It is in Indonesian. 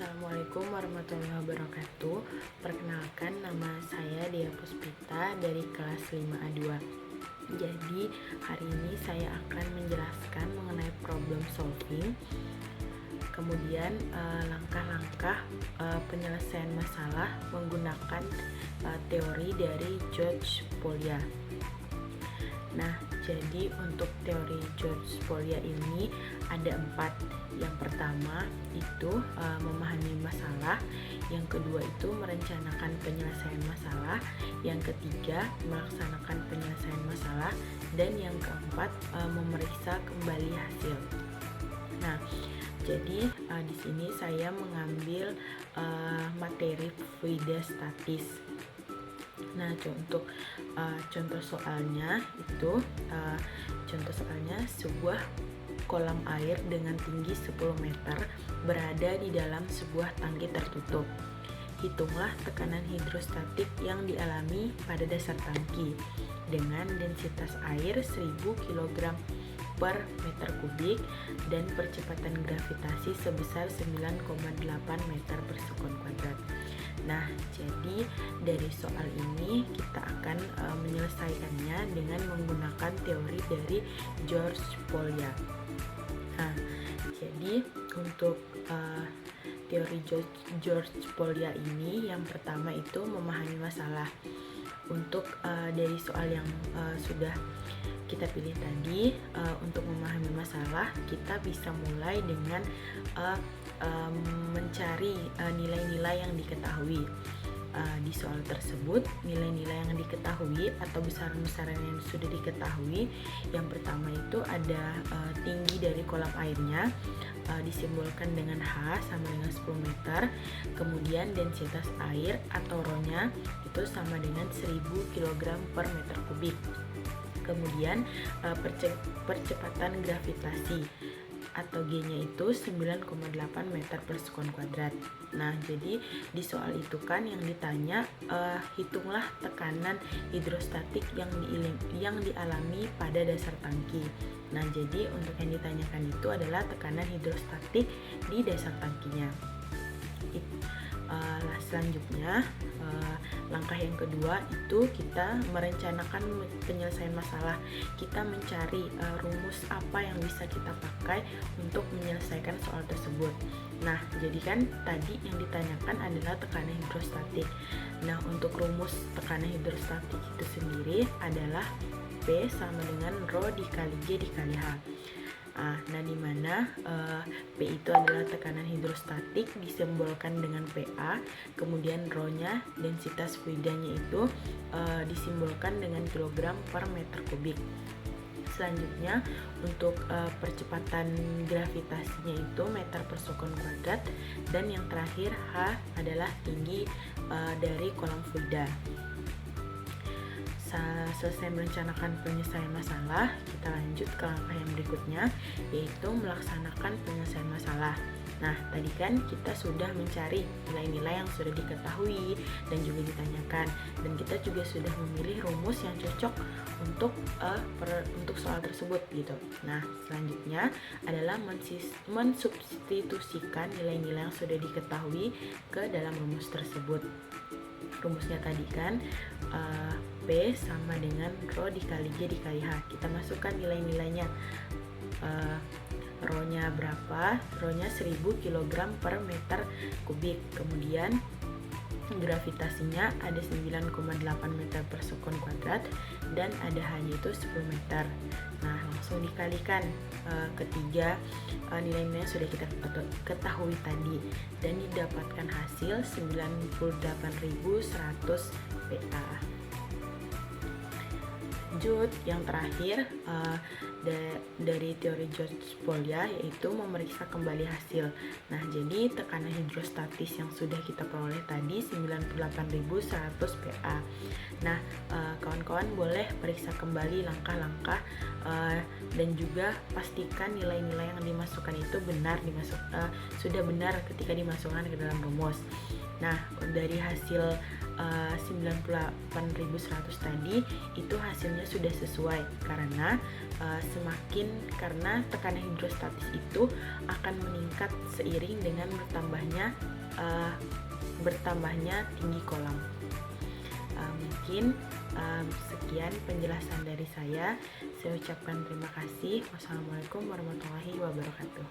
Assalamualaikum warahmatullahi wabarakatuh. Perkenalkan, nama saya Dea Puspita dari kelas 5A2. Jadi hari ini saya akan menjelaskan mengenai problem solving, kemudian langkah-langkah penyelesaian masalah menggunakan teori dari George Polya. Nah, jadi untuk teori George Polya ini ada 4. Yang pertama itu memahami masalah, yang kedua itu merencanakan penyelesaian masalah, yang ketiga melaksanakan penyelesaian masalah, dan yang keempat memeriksa kembali hasil. Nah, jadi di sini saya mengambil materi fluida statis. Nah, untuk contoh soalnya itu sebuah kolam air dengan tinggi 10 meter berada di dalam sebuah tangki tertutup. Hitunglah tekanan hidrostatik yang dialami pada dasar tangki dengan densitas air 1000 kg per meter kubik dan percepatan gravitasi sebesar 9,8 meter per sekon kuadrat. Nah, jadi dari soal ini kita akan menyelesaikannya dengan menggunakan teori dari George Polya. Nah, jadi untuk teori George Polya ini yang pertama itu memahami masalah. Untuk dari soal yang sudah kita pilih tadi, untuk memahami masalah kita bisa mulai dengan mencari nilai-nilai yang diketahui. Di soal tersebut, nilai-nilai yang diketahui atau besaran-besaran yang sudah diketahui, yang pertama itu ada tinggi dari kolam airnya, disimbolkan dengan H sama dengan 10 meter, kemudian densitas air atau ρ-nya itu sama dengan 1000 kg per meter kubik, kemudian percepatan gravitasi atau G-nya itu 9,8 meter per sekon kuadrat. Nah, jadi di soal itu kan yang ditanya hitunglah tekanan hidrostatik yang dialami pada dasar tangki. Nah, jadi untuk yang ditanyakan itu adalah tekanan hidrostatik di dasar tangkinya. Selanjutnya langkah yang kedua itu kita merencanakan penyelesaian masalah. Kita mencari rumus apa yang bisa kita pakai untuk menyelesaikan soal tersebut. Nah, jadi kan tadi yang ditanyakan adalah tekanan hidrostatik. Nah, untuk rumus tekanan hidrostatik itu sendiri adalah P sama dengan ρ dikali G dikali H. Nah, di mana P itu adalah tekanan hidrostatik disimbolkan dengan PA, kemudian ρ-nya densitas fluidanya itu disimbolkan dengan kilogram per meter kubik. Selanjutnya untuk percepatan gravitasinya itu meter per sekon kuadrat, dan yang terakhir H adalah tinggi dari kolam fluida. Selesai merencanakan penyelesaian masalah, kita lanjut ke langkah yang berikutnya, yaitu melaksanakan penyelesaian masalah. Nah, tadi kan kita sudah mencari nilai-nilai yang sudah diketahui dan juga ditanyakan, dan kita juga sudah memilih rumus yang cocok untuk soal tersebut gitu. Nah, selanjutnya adalah mensubstitusikan nilai-nilai yang sudah diketahui ke dalam rumus tersebut. Rumusnya tadi kan P sama dengan ρ dikali G dikali H. Kita masukkan nilai-nilainya. ρ-nya berapa? ρ-nya 1000 kg per meter kubik. Kemudian gravitasinya ada 9,8 meter per sekon kuadrat dan ada H-nya itu 10 meter. Nah, langsung dikalikan ketiga nilai-nilai yang sudah kita ketahui tadi dan didapatkan hasil 98.100 PA. Lanjut, yang terakhir dari teori George Polya yaitu memeriksa kembali hasil. Nah, jadi tekanan hidrostatis yang sudah kita peroleh tadi 98.100 PA. Nah, kawan-kawan boleh periksa kembali langkah-langkah dan juga pastikan nilai-nilai yang dimasukkan itu sudah benar ketika dimasukkan ke dalam rumus. Nah, dari hasil 98.100 tadi itu hasilnya sudah sesuai karena karena tekanan hidrostatis itu akan meningkat seiring dengan bertambahnya tinggi kolam. Mungkin sekian penjelasan dari saya. Saya ucapkan terima kasih. Wassalamualaikum warahmatullahi wabarakatuh.